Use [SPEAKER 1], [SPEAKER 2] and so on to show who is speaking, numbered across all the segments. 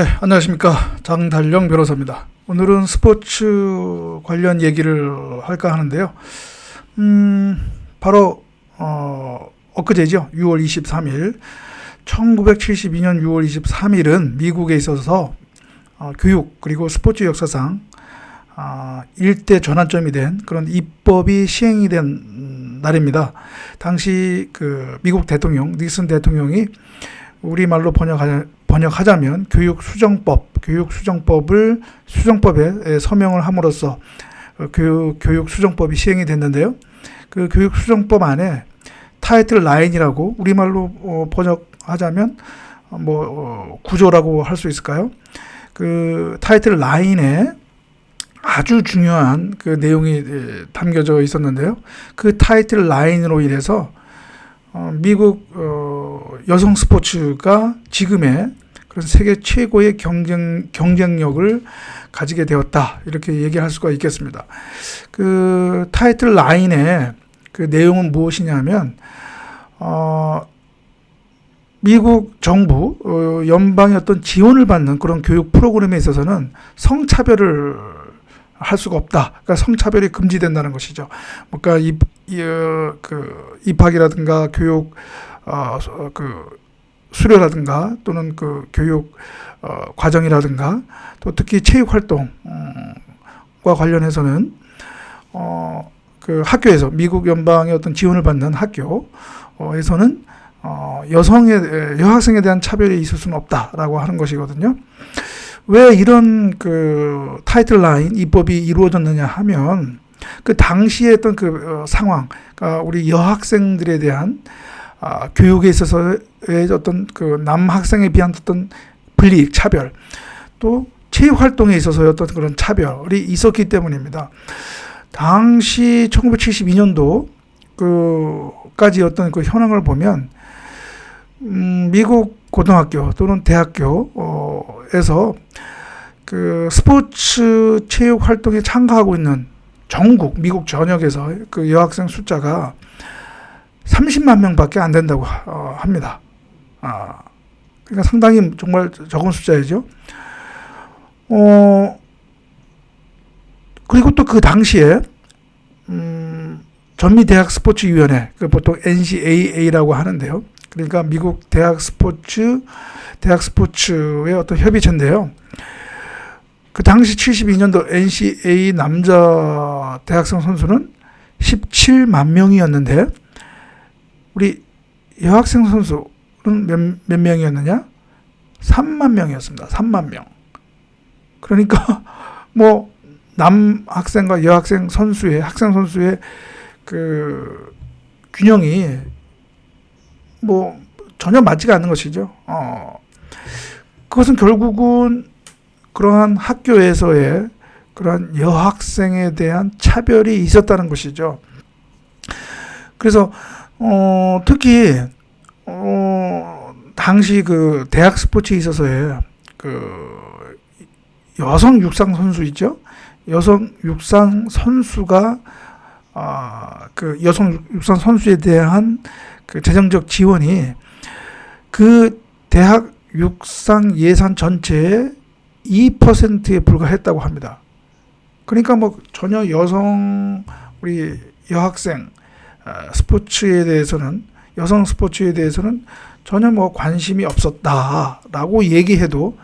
[SPEAKER 1] 네, 안녕하십니까. 장달령 변호사입니다. 오늘은 스포츠 관련 얘기를 할까 하는데요. 바로 엊그제죠. 6월 23일 1972년 6월 23일은 미국에 있어서 교육 그리고 스포츠 역사상 일대 전환점이 된 그런 입법이 시행이 된 날입니다. 당시 그 미국 대통령 닉슨 대통령이 우리말로 번역하자면 수정법에 서명을 함으로써 교육 수정법이 시행이 됐는데요. 그 교육 수정법 안에 타이틀 9이라고 우리말로 번역하자면 구조라고 할 수 있을까요? 그 타이틀 9에 아주 중요한 그 내용이 담겨져 있었는데요. 그 타이틀 9으로 인해서 미국 여성 스포츠가 지금의 그런 세계 최고의 경쟁력을 가지게 되었다, 이렇게 얘기할 수가 있겠습니다. 그 타이틀 9의 그 내용은 무엇이냐면 미국 정부 연방의 어떤 지원을 받는 그런 교육 프로그램에 있어서는 성차별을 할 수가 없다. 그러니까 성차별이 금지된다는 것이죠. 그러니까 입학이라든가 교육 수료라든가 또는 그 교육 과정이라든가 또 특히 체육 활동과 관련해서는 그 학교에서 미국 연방의 어떤 지원을 받는 학교에서는 여학생에 대한 차별이 있을 수는 없다라고 하는 것이거든요. 왜 이런 그 타이틀 9 입법이 이루어졌느냐 하면 그 당시에 어떤 그 상황, 그러니까 우리 여학생들에 대한 교육에 있어서의 어떤 그 남학생에 비한 어떤 불이익, 차별, 또 체육 활동에 있어서의 어떤 그런 차별이 있었기 때문입니다. 당시 1972년도 까지 어떤 그 현황을 보면 미국 고등학교 또는 대학교에서 그 스포츠 체육 활동에 참가하고 있는 전국 미국 전역에서 그 여학생 숫자가 30만 명밖에 안 된다고 합니다. 그러니까 상당히 정말 적은 숫자이죠. 그리고 또 그 당시에 전미대학 스포츠위원회, 그 보통 NCAA라고 하는데요. 그러니까 미국 대학 스포츠의 어떤 협의체인데요. 그 당시 72년도 NCAA 남자 대학생 선수는 17만 명이었는데 우리 여학생 선수는 몇 명이었느냐? 3만 명이었습니다. 3만 명. 그러니까 남학생과 여학생 학생 선수의 그 균형이 전혀 맞지가 않는 것이죠. 그것은 결국은 그러한 학교에서의 그러한 여학생에 대한 차별이 있었다는 것이죠. 그래서 특히 당시 그 대학 스포츠에 있어서의 그 여성 육상 선수 있죠. 여성 육상 선수가 그 여성 육상 선수에 대한 그 재정적 지원이 그 대학 육상 예산 전체의 2%에 불과했다고 합니다. 그러니까 전혀 우리 여학생 여성 스포츠에 대해서는 전혀 관심이 없었다라고 얘기해도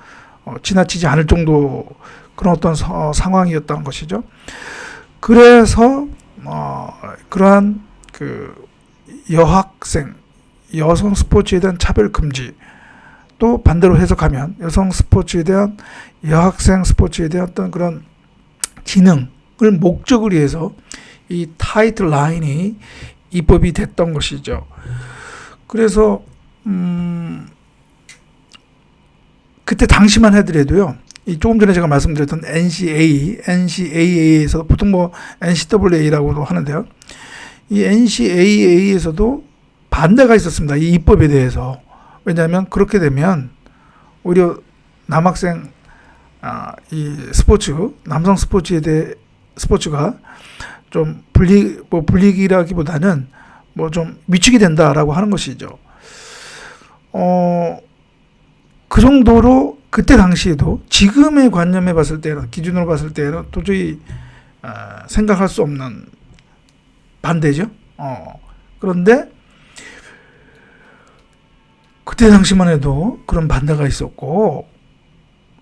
[SPEAKER 1] 지나치지 않을 정도 그런 어떤 상황이었던 것이죠. 그래서 그러한 그 여성 스포츠에 대한 차별 금지, 또 반대로 해석하면 여성 스포츠에 대한 여학생 스포츠에 대한 어떤 그런 기능을 목적을 위해서 이 타이틀 9이 입법이 됐던 것이죠. 그래서 그때 당시만 하더라도요, 조금 전에 제가 말씀드렸던 NCAA에서 보통 NCAA라고도 하는데요. 이 NCAA에서도 반대가 있었습니다. 이 입법에 대해서. 왜냐하면 그렇게 되면 오히려 남학생 남성 스포츠가 좀 불리기라기보다는 좀 위축이 된다라고 하는 것이죠. 그 정도로 그때 당시에도 지금의 관념에 봤을 때는, 기준으로 봤을 때는 도저히 생각할 수 없는 반대죠. 그런데 그때 당시만 해도 그런 반대가 있었고,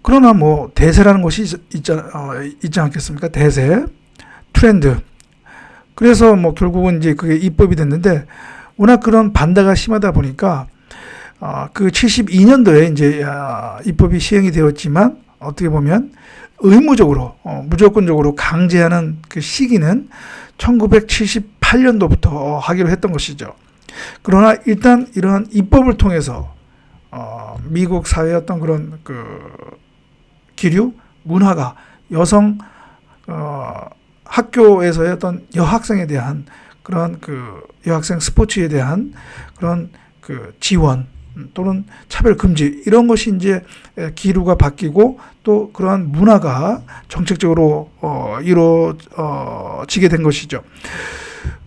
[SPEAKER 1] 그러나 뭐 대세라는 것이 있지 않겠습니까? 대세, 트렌드. 그래서 뭐 결국은 이제 그게 입법이 됐는데, 워낙 그런 반대가 심하다 보니까 그 72년도에 이제 입법이 시행이 되었지만, 어떻게 보면 의무적으로 무조건적으로 강제하는 그 시기는 1978년도부터 하기로 했던 것이죠. 그러나 일단 이러한 입법을 통해서 미국 사회의 어떤 그런 그 기류, 문화가 여성 학교에서의 어떤 여학생에 대한 그런 그 여학생 스포츠에 대한 그런 그 지원 또는 차별 금지, 이런 것이 이제 기류가 바뀌고 또 그러한 문화가 정책적으로 이루어지게 된 것이죠.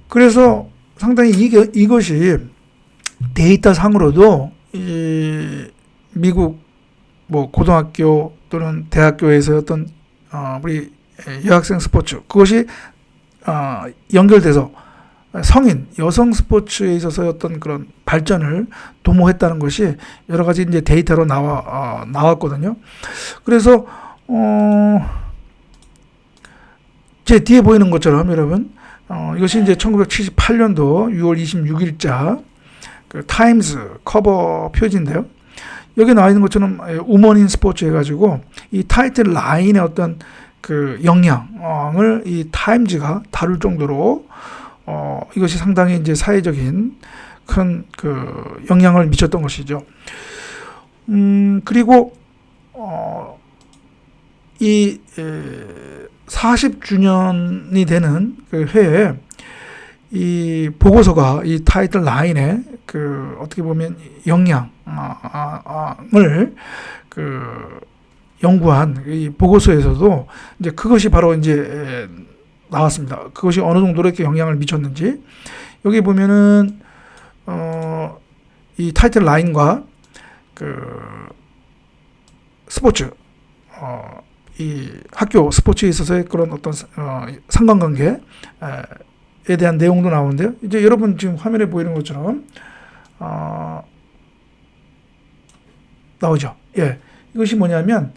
[SPEAKER 1] 그래서 상당히 이것이 데이터 상으로도 이 미국 뭐 고등학교 또는 대학교에서 어떤 우리 여학생 스포츠, 그것이 연결돼서 성인 여성 스포츠에 있어서 어떤 그런 발전을 도모했다는 것이 여러 가지 이제 데이터로 나왔거든요. 그래서 제 뒤에 보이는 것처럼 여러분, 이것이 이제 1978년도 6월 26일자 그 타임스 커버 표지인데요. 여기 나와 있는 것처럼 우먼인 스포츠 해가지고 이 타이틀 라인의 어떤 그 영향을 이 타임즈가 다룰 정도로 이것이 상당히 이제 사회적인 큰 그 영향을 미쳤던 것이죠. 그리고 이 40주년이 되는 그 해에 이 보고서가 이 타이틀 라인의 그 어떻게 보면 영향을 그 연구한 이 보고서에서도 이제 그것이 바로 이제 나왔습니다. 그것이 어느 정도로 이렇게 영향을 미쳤는지 여기 보면은 이 타이틀 라인과 그 스포츠 이 학교 스포츠에 있어서의 그런 어떤 상관관계에 대한 내용도 나오는데요. 이제 여러분 지금 화면에 보이는 것처럼 나오죠. 예, 이것이 뭐냐면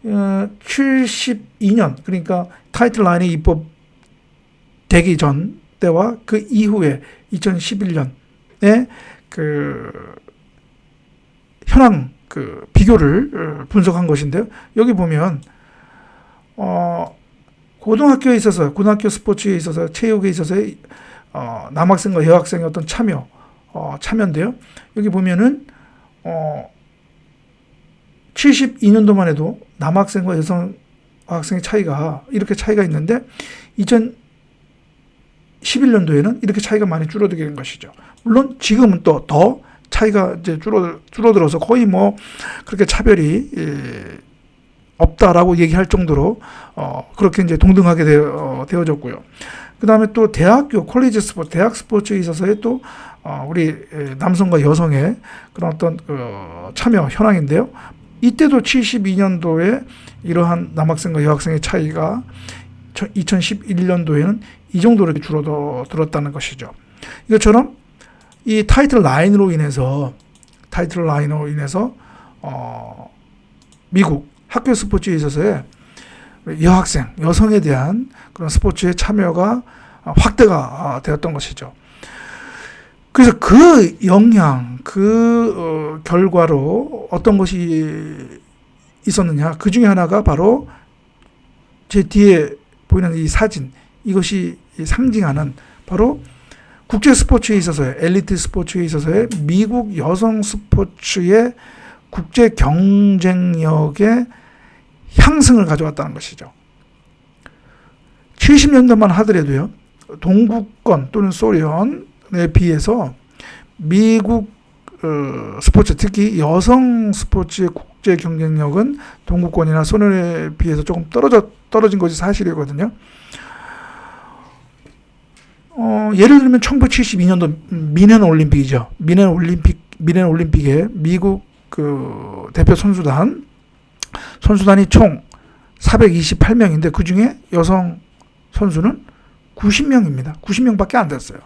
[SPEAKER 1] 72년, 그러니까 타이틀 라인이 입법되기 전 때와 그 이후에 2011년에 그 현황 그 비교를 분석한 것인데요. 여기 보면 고등학교에 있어서, 고등학교 스포츠에 있어서, 체육에 있어서의 남학생과 여학생의 어떤 참여인데요. 여기 보면은 72년도만 해도 남학생과 여성 학생의 차이가 이렇게 차이가 있는데 2011년도에는 이렇게 차이가 많이 줄어들게 된 것이죠. 물론 지금은 또 더 차이가 이제 줄어들어서 거의 뭐 그렇게 차별이 없다라고 얘기할 정도로 그렇게 이제 동등하게 되어졌고요. 그 다음에 또 대학교 콜리지 스포츠, 대학 스포츠에 있어서의 또 우리 남성과 여성의 그런 어떤 참여 현황인데요. 이때도 72년도에 이러한 남학생과 여학생의 차이가 2011년도에는 이 정도로 줄어들었다는 것이죠. 이것처럼 이 타이틀 라인으로 인해서 미국 학교 스포츠에 있어서의 여학생, 여성에 대한 그런 스포츠의 참여가 확대가 되었던 것이죠. 그래서 그 영향, 그 결과로 어떤 것이 있었느냐, 그 중에 하나가 바로 제 뒤에 보이는 이 사진, 이것이 상징하는 바로 국제 스포츠에 있어서의, 엘리트 스포츠에 있어서의 미국 여성 스포츠의 국제 경쟁력의 향승을 가져왔다는 것이죠. 70년대만 하더라도요, 동구권 또는 소련에 비해서 미국 스포츠, 특히 여성 스포츠의 국제 경쟁력은 동구권이나 소련에 비해서 조금 떨어진 것이 사실이거든요. 예를 들면 1972년도 미넨 올림픽이죠. 미넨 올림픽에 미국 그 대표 선수단이 총 428명인데 그 중에 여성 선수는 90명입니다. 90명밖에 안 됐어요.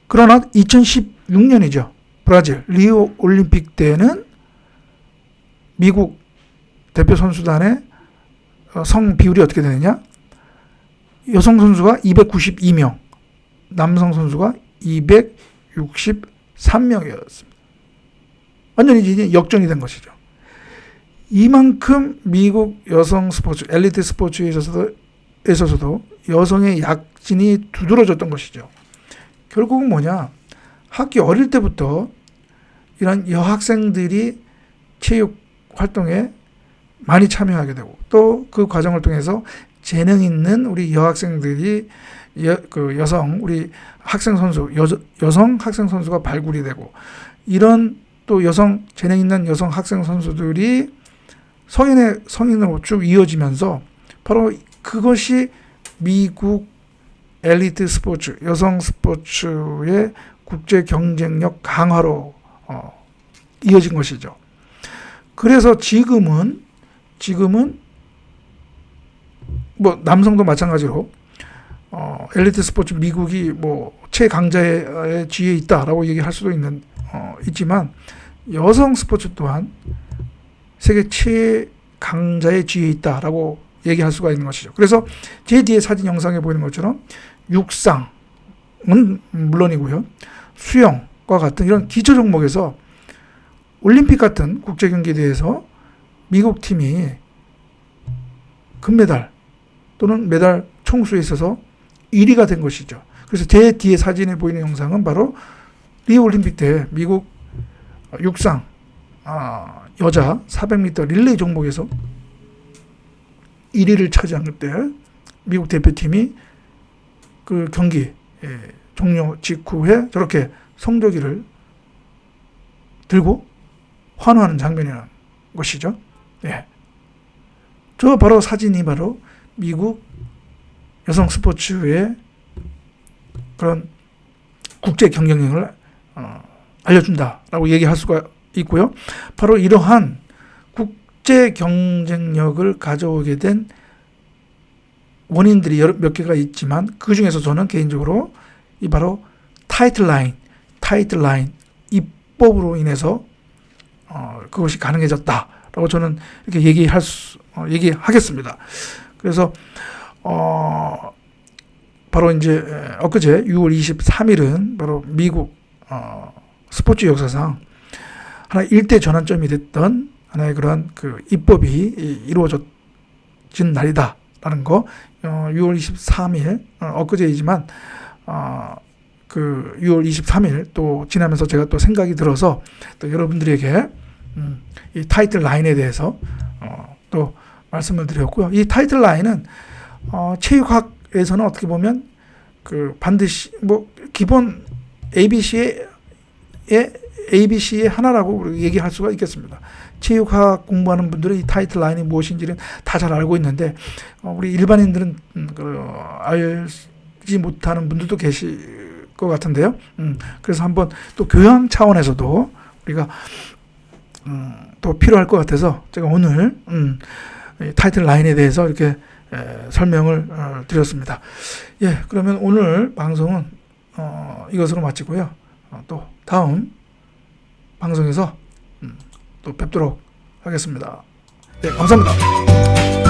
[SPEAKER 1] 그러나 2016년이죠. 브라질 리오 올림픽 때는 미국 대표 선수단의 성 비율이 어떻게 되느냐? 여성 선수가 292명, 남성 선수가 263명이었습니다. 완전히 이제 역전이 된 것이죠. 이만큼 미국 여성 스포츠, 엘리트 스포츠에 있어서도 여성의 약진이 두드러졌던 것이죠. 결국은 뭐냐? 학교 어릴 때부터 이런 여학생들이 체육 활동에 많이 참여하게 되고 또 그 과정을 통해서 재능 있는 우리 여학생들이 여성 우리 학생 선수 여성 학생 선수가 발굴이 되고 이런 또 여성 재능 있는 여성 학생 선수들이 성인으로 쭉 이어지면서 바로 그것이 미국 엘리트 스포츠 여성 스포츠의 국제 경쟁력 강화로 이어진 것이죠. 그래서 지금은 뭐 남성도 마찬가지로 엘리트 스포츠 미국이 뭐 최강자의 지위에 있다라고 얘기할 수도 있지만 여성 스포츠 또한 세계 최강자의 지위에 있다라고 얘기할 수가 있는 것이죠. 그래서 제 뒤에 사진 영상에 보이는 것처럼 육상은 물론이고요. 수영과 같은 이런 기초 종목에서 올림픽 같은 국제 경기 대회에서 미국 팀이 금메달 또는 메달 총수에 있어서 1위가 된 것이죠. 그래서 제 뒤에 사진에 보이는 영상은 바로 리오 올림픽 때 미국 육상 여자 400m 릴레이 종목에서 1위를 차지한 때 미국 대표팀이 그 경기 종료 직후에 저렇게 성조기를 들고 환호하는 장면이라는 것이죠. 예. 저 바로 사진이 바로 미국 여성 스포츠의 그런 국제 경쟁력을 알려준다라고 얘기할 수가 있고요. 바로 이러한 국제 경쟁력을 가져오게 된 원인들이 몇 개가 있지만 그 중에서 저는 개인적으로 이 바로 타이틀 라인 입법으로 인해서 그것이 가능해졌다라고 저는 이렇게 얘기하겠습니다. 그래서 바로 이제 엊그제 6월 23일은 바로 미국 스포츠 역사상 하나의 일대 전환점이 됐던 하나의 그런 그 입법이 이루어진 날이다라는 거 6월 23일 엊그제이지만 그 6월 23일 또 지나면서 제가 또 생각이 들어서 또 여러분들에게 이 타이틀 라인에 대해서 또 말씀을 드렸고요. 이 타이틀 라인은 체육학에서는 어떻게 보면 그 반드시 뭐 기본 ABC의 하나라고 얘기할 수가 있겠습니다. 체육학 공부하는 분들은 이 타이틀 라인이 무엇인지는 다 잘 알고 있는데 우리 일반인들은 알지 못하는 분들도 계실 것 같은데요. 그래서 한번 또 교양 차원에서도 우리가 또 필요할 것 같아서 제가 오늘 타이틀 라인에 대해서 이렇게 설명을 드렸습니다. 예, 그러면 오늘 방송은 이것으로 마치고요. 또 다음 방송에서 또 뵙도록 하겠습니다. 네, 감사합니다.